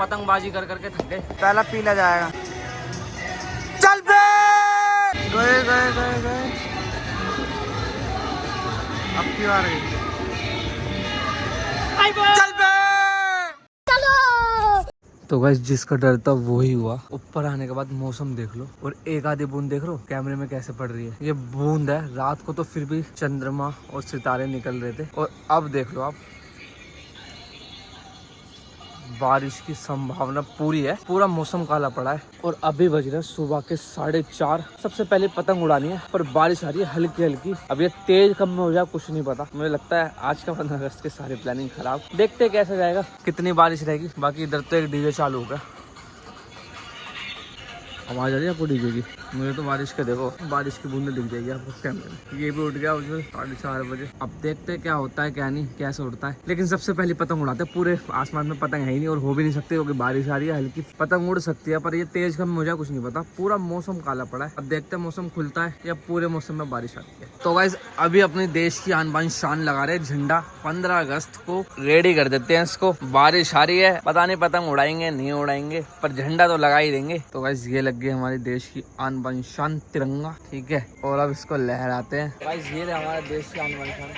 पतंगबाजी कर करके थक गए। पहला पीला जाएगा। चल बे गए गए गए गए। अब क्यों आ रही? चल बे। तो गाइस जिसका डर था वो ही हुआ। ऊपर आने के बाद मौसम देख लो और एक आधी बूंद देख लो कैमरे में कैसे पड़ रही है। ये बूंद है। रात को तो फिर भी चंद्रमा और सितारे निकल रहे थे और अब देख लो आप, बारिश की संभावना पूरी है। पूरा मौसम काला पड़ा है और अभी बज रहे सुबह के 4:30। सबसे पहले पतंग उड़ानी है पर बारिश आ रही है हल्की हल्की। अब ये तेज कम में हो जाए कुछ नहीं पता। मुझे लगता है आज का 15 अगस्त के सारे प्लानिंग खराब। देखते हैं कैसा जाएगा, कितनी बारिश रहेगी। बाकी इधर तो एक डीजे चालू होगा। आवाज आ रही है आपको डीजे की? मुझे तो बारिश का देखो, बारिश की बूंदें दिख जाएगी आपको कैमरे में। ये भी उठ गया उसमें 4:30 बजे। अब देखते हैं क्या होता है क्या नहीं, कैसे उड़ता है। लेकिन सबसे पहले पतंग उड़ाते हैं। पूरे आसमान में पतंग है ही नहीं और हो भी नहीं सकती क्योंकि बारिश आ रही है। हल्की पतंग उड़ सकती है पर ये तेज कम हो जाए कुछ नहीं पता। पूरा मौसम काला पड़ा है। अब देखते हैं मौसम खुलता है या पूरे मौसम में बारिश आती है। तो गाइस अभी अपने देश की आन बान शान लगा रहे झंडा। 15 अगस्त को रेडी कर देते हैं इसको। बारिश आ रही है, पता नहीं पतंग उड़ाएंगे नहीं उड़ाएंगे पर झंडा तो लगा ही देंगे। तो गाइस ये लग गई हमारे देश की आन बान शान तिरंगा, ठीक है। और अब इसको लहराते हैं। गाइस ये हमारे देश की आन बान शान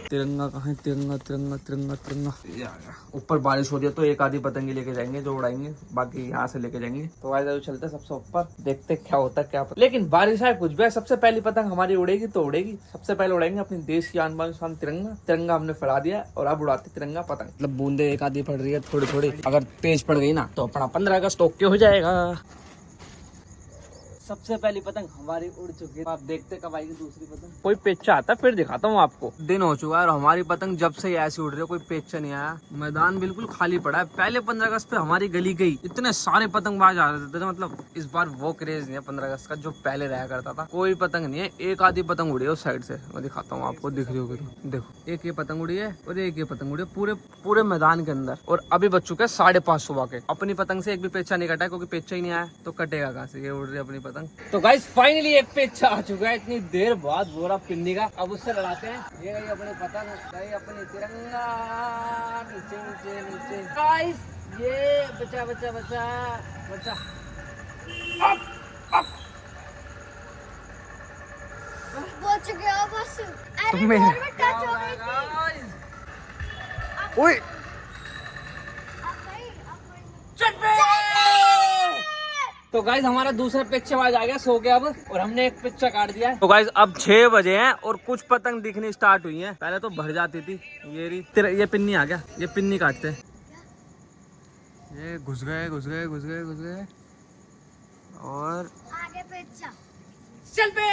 तिरंगा। कहाँ है तिरंगा? तिरंगा तिरंगा तिरंगा। ऊपर बारिश हो रही है तो एक आधी पतंगी लेके जाएंगे जो उड़ाएंगे, बाकी यहाँ से लेके जाएंगे। तो गाइस अभी चलते हैं सबसे ऊपर, देखते क्या होता है क्या। लेकिन बारिश है कुछ भी, सबसे पहली पतंग हमारी उड़ेगी तो उड़ेगी। सबसे पहले उड़ाएंगे अपनी देश की आन बान शान तिरंगा। तिरंगा हमने फहरा दिया और अब उड़ाते तिरंगा पतंग। मतलब बूंदे एक आधी पड़ रही है थोड़ी थोड़ी। अगर तेज पड़ गई ना तो अपना 15 अगस्त ओके हो जाएगा। सबसे पहली पतंग हमारी उड़ चुकी है। आप देखते कब आएगी दूसरी पतंग। कोई पेचा आता फिर दिखाता हूँ आपको। दिन हो चुका है और हमारी पतंग जब से ऐसे उड़ रही है कोई पेचा नहीं आया। मैदान बिल्कुल खाली पड़ा है। पहले 15 अगस्त पे हमारी गली गई, इतने सारे पतंगबाज आ रहे थे। मतलब इस बार वो क्रेज नहीं है 15 अगस्त का जो पहले रहा करता था। कोई पतंग नहीं है, एक आधी पतंग उड़ी है उस साइड से। मैं दिखाता हूँ आपको, दिख रही होगी तो देखो। एक ये पतंग उड़ी है और एक ये पतंग उड़ी है पूरे मैदान के अंदर। और अभी बज चुके हैं 5:30 सुबह के। अपनी पतंग से एक भी पेचा नहीं कटा है क्योंकि पेचा ही नहीं आया तो कटेगा कहाँ से। ये उड़ रही है अपनी पतंग। तो गाइस फाइनली एक पेचा आ चुका है इतनी देर बाद बोरा पिन्नी का। अब उससे लड़ाते हैं। ये गई अपनी पतंग, गई अपनी तिरंगा। नीचे नीचे नीचे गाइस ये बचा बचा बचा बचा। बच गया बस। तुम मेरे ओए तो गाइज हमारा दूसरा पिच्चेबाज आ गया सो के अब, और हमने एक पिच्चा काट दिया है। तो गाइज अब 6 बजे हैं और कुछ पतंग दिखनी स्टार्ट हुई हैं। पहले तो भर जाती थी। ये पिन्नी आ गया, ये पिन्नी काटते हैं। ये घुस गए घुस गए घुस गए घुस गए और आगे पिच्चा चल पे।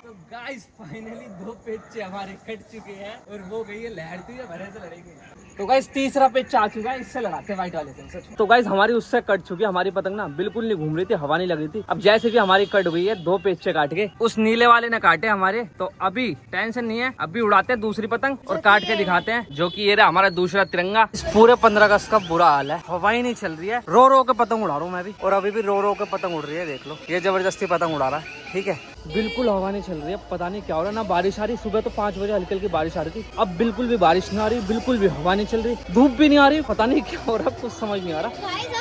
तो गाइस फाइनली 2 पिच्चे हमारे कट चुके हैं और वो गई है लहरती है भरे से लड़ेगी। तो गाइस तीसरा पिच्चा आ चुका है, इससे लगाते हैं व्हाइट वाले से सच। तो गाइस हमारी उससे कट चुकी है। हमारी पतंग ना बिल्कुल नहीं घूम रही थी, हवा नहीं लग रही थी। अब जैसे कि हमारी कट हुई है 2 पिच्चे काट के, उस नीले वाले ने काटे हमारे। तो अभी टेंशन नहीं है, अभी उड़ाते हैं दूसरी पतंग और काट के दिखाते हैं। जो कि ये रहा हमारा दूसरा तिरंगा। इस पूरे 15 अगस्त का बुरा हाल है, हवा ही नहीं चल रही है। रो रो के पतंग उड़ा रहा हूँ मैं भी, और अभी भी रो रो के पतंग उड़ रही है। देख लो ये जबरदस्ती पतंग उड़ा रहा है, ठीक है। बिल्कुल हवा नहीं चल रही है, पता नहीं क्या हो रहा है। ना बारिश आ रही, सुबह तो 5 बजे हल्की हल्की बारिश आ रही थी। अब बिल्कुल भी बारिश नहीं आ रही, बिल्कुल भी हवा नहीं चल रही, धूप भी नहीं आ रही। पता नहीं क्या हो रहा है, कुछ समझ नहीं आ रहा।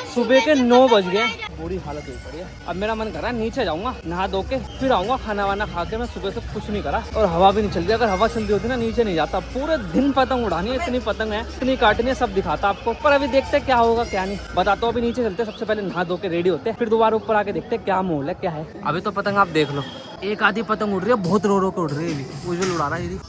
सुबह के 9 बज गए, बुरी हालत हुई पड़ी है। अब मेरा मन कर रहा है नीचे जाऊंगा, नहा धो के फिर आऊंगा खाना वाना खा के। मैं सुबह से कुछ नहीं करा और हवा भी नहीं चल रही। अगर हवा चल रही होती ना नीचे नहीं जाता। पूरे दिन पतंग उड़ानी है, इतनी पतंग है, इतनी काटनी है, सब दिखाता आपको। पर अभी देखते क्या होगा क्या नहीं, बताता हूँ। अभी नीचे चलते, सबसे पहले नहा धो के रेडी होते, फिर दोबारा ऊपर आके देखते क्या माहौल है क्या है। अभी तो पतंग आप देख लो, एक आधी पतंग उड़ रही है, बहुत रो रो के उड़ रही है। उज्जवल उड़ा रहा है ये।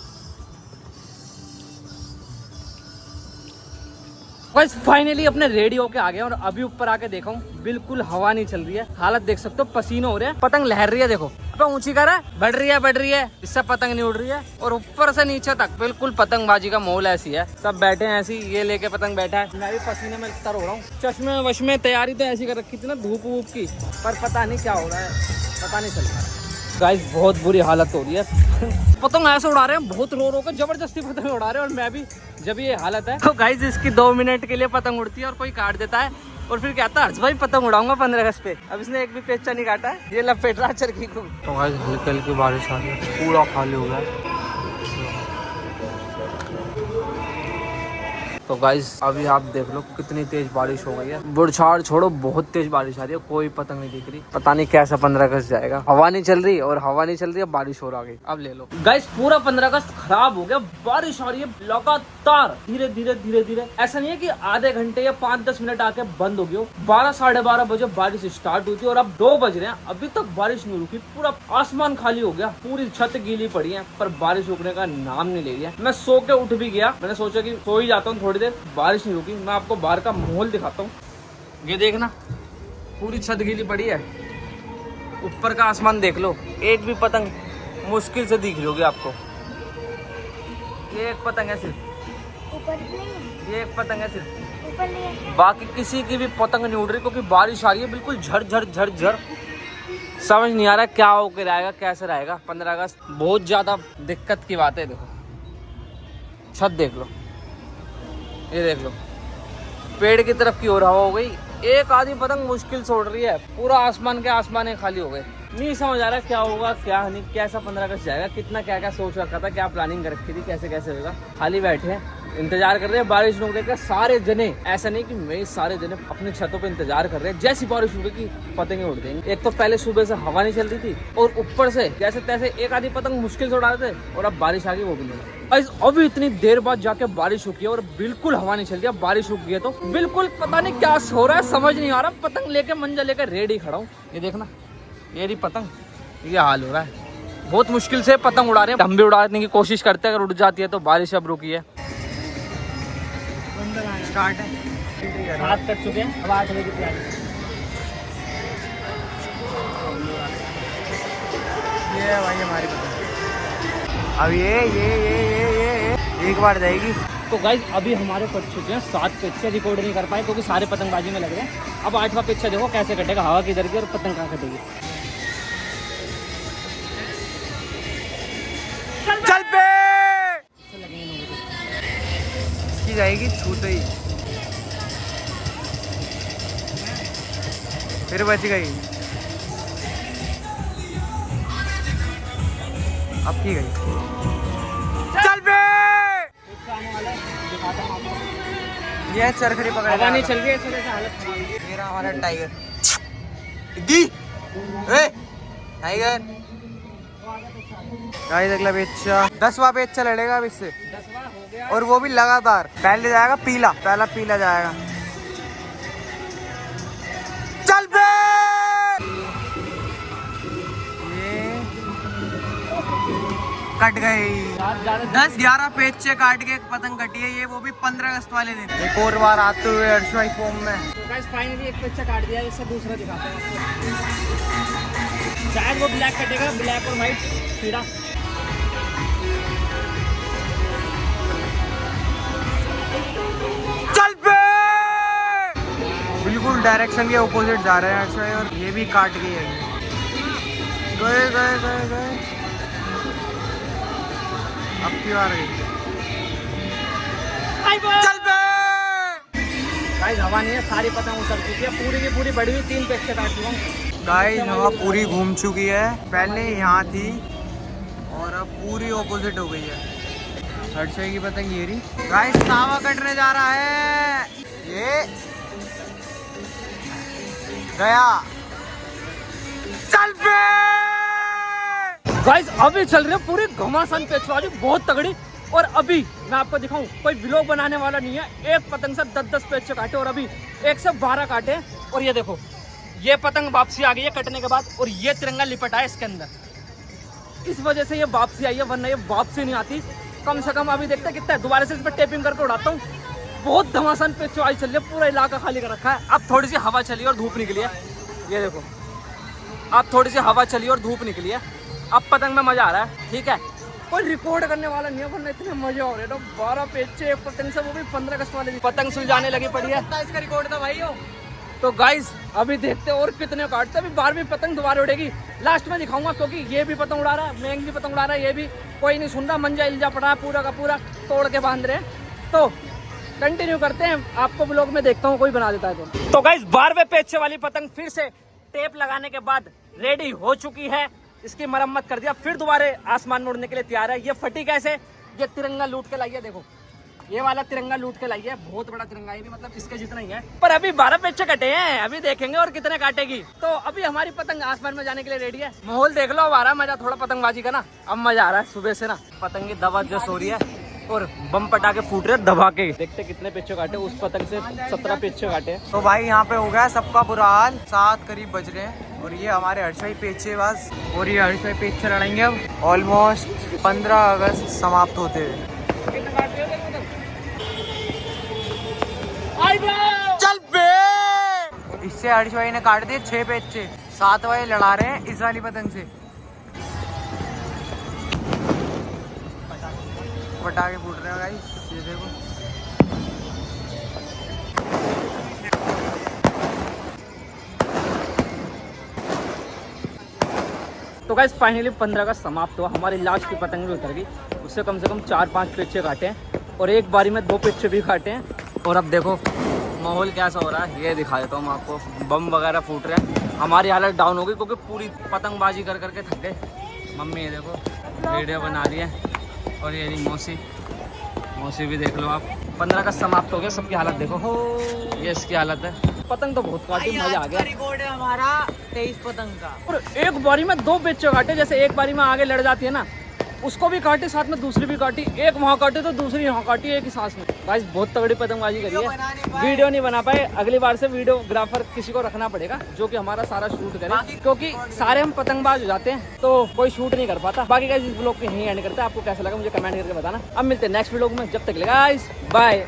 बस फाइनली अपने रेडी होके आ गए और अभी ऊपर आके देखा हूँ, बिल्कुल हवा नहीं चल रही है। हालत देख सकते हो, पसीने हो रहे हैं। पतंग लहर रही है, देखो अब ऊंची कर है, बढ़ रही है, इससे पतंग नहीं उड़ रही है। और ऊपर से नीचे तक बिल्कुल पतंगबाजी का माहौल ऐसी है। सब बैठे हैं ऐसी, ये लेके पतंग बैठा है। मैं भी पसीने में तर हो रहा हूँ। चश्मे वश्मे तैयारी तो ऐसी कर रखी थी ना धूप वूप की, पर पता नहीं क्या हो रहा है, पता नहीं चल रहा है। गाइस बहुत बुरी हालत हो रही है। पतंग ऐसे उड़ा रहे हैं, बहुत रो रो कर जबरदस्ती पतंग उड़ा रहे हैं। और मैं भी जब ये हालत है तो गाइस इसकी 2 मिनट के लिए पतंग उड़ती है और कोई काट देता है और फिर कहता है हर्ष भाई पतंग उड़ाऊंगा 15 अगस्त पे। अब इसने एक भी पेचा नहीं काटा है, ये लपेट रहा चरखी को। तो गाइस हल्की हल्की बारिश आ रही है, पूरा खाली हो गया। तो गाइस अभी आप देख लो कितनी तेज बारिश हो गई है। बुढ़छाड़ छोड़ो, बहुत तेज बारिश आ रही है, कोई पतंग नहीं दिख रही। पता नहीं कैसा 15 अगस्त जाएगा। हवा नहीं चल रही और हवा नहीं चल रही है, बारिश हो रही है। अब ले लो गाइस, पूरा 15 अगस्त खराब हो गया। बारिश आ रही है लगातार, धीरे धीरे धीरे धीरे। ऐसा नहीं है कि आधे घंटे या 5-10 मिनट आके बंद हो गई हो। 12-12:30 बजे बारिश स्टार्ट हुई थी और अब 2 बज रहे हैं, अभी तक बारिश नहीं रुकी। पूरा आसमान खाली हो गया, पूरी छत गीली पड़ी है, पर बारिश रुकने का नाम नहीं ले रही है। मैं सो के उठ भी गया, मैंने सोचा कि सो ही जाता हूँ थोड़ी देर, बारिश नहीं रुकी। मैं आपको बाहर का माहौल दिखाता हूँ। ये देखना, पूरी छत गीली पड़ी है। ऊपर का आसमान देख लो, एक भी पतंग मुश्किल से दिख लोगे आपको। ये एक पतंग है सिर्फ, ऊपर नहीं है, ये एक पतंग है सिर्फ, ऊपर नहीं है। बाकी किसी की भी पतंग नहीं उड़ रही, क्योंकि बारिश आ रही है बिल्कुल झर झर झर झर। समझ नहीं आ रहा क्या होकर रहेगा, कैसे रहेगा 15 अगस्त। बहुत ज्यादा दिक्कत की बात है। देखो छत देख लो, ये देख लो, पेड़ की तरफ की ओर हवा हो गई। एक आधी पतंग मुश्किल से उड़ रही है, पूरा आसमान के आसमान खाली हो गए। नहीं समझ आ रहा क्या होगा क्या नहीं, कैसा 15 अगस्त जाएगा। कितना क्या क्या सोच रखा था, क्या प्लानिंग कर रखी थी, कैसे कैसे होगा। खाली बैठे हैं, इंतजार कर रहे हैं बारिश रुकने का। सारे जने, ऐसा नहीं कि मैं, सारे जने अपनी छतों पे इंतजार कर रहे हैं। जैसी बारिश रुकेगी पतंगे उड़ देंगे। एक तो पहले सुबह से हवा नहीं चल रही थी और ऊपर से जैसे तैसे एक आधी पतंग मुश्किल से उड़ा रहे थे, और अब बारिश आ गई, वो भी नहीं। अभी इतनी देर बाद जाके बारिश रुकी है और बिल्कुल हवा नहीं चल रही है। बारिश रुक गई है तो बिल्कुल पता नहीं क्या हो रहा है, समझ नहीं आ रहा। पतंग लेके मंजा लेकर रेडी खड़ा हूँ। ये देखना, ये रही पतंग, ये हाल हो रहा है। बहुत मुश्किल से पतंग उड़ा रहे हैं, हम भी उड़ाने की कोशिश करते हैं। अगर उड़ जाती है तो बारिश अब रुकी है। स्टार्ट है, 7 कट चुके हैं, अब 8 बजे की तैयारी। ये है भाई हमारी पतंग। अब ये एक बार जाएगी। तो गाइज अभी हमारे कट चुके हैं 7 पेच्चे। रिकॉर्ड नहीं कर पाए क्योंकि सारे पतंगबाजी में लग रहे हैं। अब 8वां पेच्चा देखो कैसे कटेगा, हवा किधर की और पतंग कहाँ कटेगी। चल पे इसकी जाएगी छूते ही, फिर बच गई, अब की गई। चल बे, ये चरखड़ी पकड़, हवा नहीं चल रही है, इस वजह से हालत खराब है। मेरा हमारा टाइगर दी, ए टाइगर गाइस अगला बेचा 10वां बेचा लड़ेगा अब इससे, 10वां हो गया और वो भी लगातार। पहले जाएगा पीला, पहला पीला जाएगा। चल बे, ये कट गई। 10-11 पेचे काट के एक पतंग कटी है, ये वो भी 15 अगस्त वाले दिन। एक और बार आते हुए अर्शवाई फॉर्म में। तो गाइस फाइनली एक पेच्चा काट दिया, इससे दूसरा दिखाते हैं आपको। शायद वो ब्लैक कटेगा, ब्लैक और व्हाइट खीरा। चल बे, बिल्कुल डायरेक्शन के ऑपोजिट जा रहे हैं अर्शवाई, और ये भी काट गई है। गए गए गए गए, अब की बार गई। चल बे, गाइस हवा नहीं है, सारी पतंग उतर चुकी है, पूरी की पूरी बड़ी हुई। 3 पेच्चे काट चुका हूँ। गाइस हवा पूरी घूम चुकी है, पहले यहाँ थी और अब पूरी ऑपोजिट हो गई है। हर्षय की पतंग ये रही। गाइस तावा कटने जा रहा है, ये गया। चल बे, गाइस अभी चल रही है पूरी घमासान पेचबाजी, बहुत तगड़ी। और अभी मैं आपको दिखाऊं, कोई व्लॉग बनाने वाला नहीं है। एक पतंग से 10-10 पेच्चे काटे और अभी 1 से 12 काटे। और ये देखो, ये पतंग वापसी आ गई है कटने के बाद, और ये तिरंगा लिपटा है इसके अंदर। इस वजह से ये वापसी आई है, वरना ये वापसी नहीं आती। कम से कम अभी देखते हैं कितना है, दोबारा से इस पर टेपिंग करके उड़ाता हूँ। बहुत घमासान पेचबाजी चल रही है, पूरा इलाका खाली कर रखा है। अब थोड़ी सी हवा चली और धूप निकली है, ये देखो। अब थोड़ी सी हवा चली और धूप निकली है, अब पतंग में मजा आ रहा है। ठीक है, कोई रिकॉर्ड करने वाला नहीं है, वरना इतने मजे हो रहे हैं। 12 पेच्चे पतंग से, वो भी 15 अगस्त वाले दिन। पतंग सुलझाने लगी पड़ी है, इसका रिकॉर्ड था भाई। तो गाइस अभी देखते हैं और कितने काटते हैं। अभी 12वीं पतंग दोबारा उड़ेगी, लास्ट में दिखाऊंगा, क्योंकि ये भी पतंग उड़ा रहा है, मैंग भी पतंग उड़ा रहा है, ये भी कोई नहीं सुन रहा। मंजा इल्जा पड़ा है, पूरा का पूरा तोड़ के बांध रहे हैं। तो कंटिन्यू करते हैं, आपको ब्लॉग में देखता हूँ कोई बना देता है तो गाइस 12वें पेच्चे वाली पतंग फिर से टेप लगाने के बाद रेडी हो चुकी है। इसकी मरम्मत कर दिया, फिर दोबारा आसमान में उड़ने के लिए तैयार है। ये फटी कैसे, ये तिरंगा लूट के लाई है, देखो ये वाला तिरंगा लूट के लाई है, बहुत बड़ा तिरंगा है, मतलब इसके जितना ही है। पर अभी 12 पेचे कटे हैं, अभी देखेंगे और कितने काटेगी। तो अभी हमारी पतंग आसमान में जाने के लिए रेडी है। माहौल देख लो, अब आ रहा है मजा थोड़ा पतंगबाजी का ना, अब मजा आ रहा है। सुबह से ना पतंग की दवा जो सो रही है और बम पटाखे फूट रहे दबा के। देखते कितने पेचे काटे, उस पतंग से 17 पेचे काटे। तो भाई यहाँ पे हो गया सबका बुरा हाल, 7 करीब बज रहे हैं और ये हमारे हर्षाई पेचेबाज और ये हर्षाई पेचे लड़ाएंगे अब ऑलमोस्ट 15 अगस्त समाप्त होते हुए। चल बे, इससे हर्ष भाई ने काट दिए 6 पेचे, 7 भाई लड़ा रहे हैं इस वाली पतंग से। पटाखे फूट रहे हैं गाइस, ये देखो। तो गाइस फाइनली 15 का समाप्त हुआ, हमारी लास्ट की पतंग भी उतर गई। उससे कम से कम 4-5 पेचे काटे हैं और एक बारी में 2 पेचे भी काटे हैं। और अब देखो माहौल कैसा हो रहा है, ये दिखा देता हूँ मैं आपको। बम वगैरह फूट रहे हैं, हमारी हालत डाउन हो गई क्योंकि पूरी पतंगबाजी कर करके थक गए। मम्मी ये देखो वीडियो बना रही है और ये नहीं मौसी भी देख लो आप। 15 का समाप्त हो गया, सबकी हालत देखो, ये इसकी हालत है। पतंग तो बहुत काटी, मजा आ गया। रिकॉर्ड है हमारा 23 पतंग का और एक बारी में 2 पेचे काटे, जैसे एक बारी में आगे लड़ जाती है ना, उसको भी काटे, साथ में दूसरी भी काटी। एक वहाँ काटे तो दूसरी यहाँ काटी, एक ही सांस में। गाइस बहुत तगड़ी पतंगबाजी करी है, वीडियो नहीं बना पाए। अगली बार से वीडियोग्राफर किसी को रखना पड़ेगा जो कि हमारा सारा शूट करे, क्योंकि सारे हम पतंगबाज हो जाते हैं तो कोई शूट नहीं कर पाता। बाकी गाइस इस ब्लॉग को यहीं एंड करते हैं। आपको कैसा लगा मुझे कमेंट करके बताना। अब मिलते हैं नेक्स्ट व्लॉग में, जब तक के लिए गाइस बाय।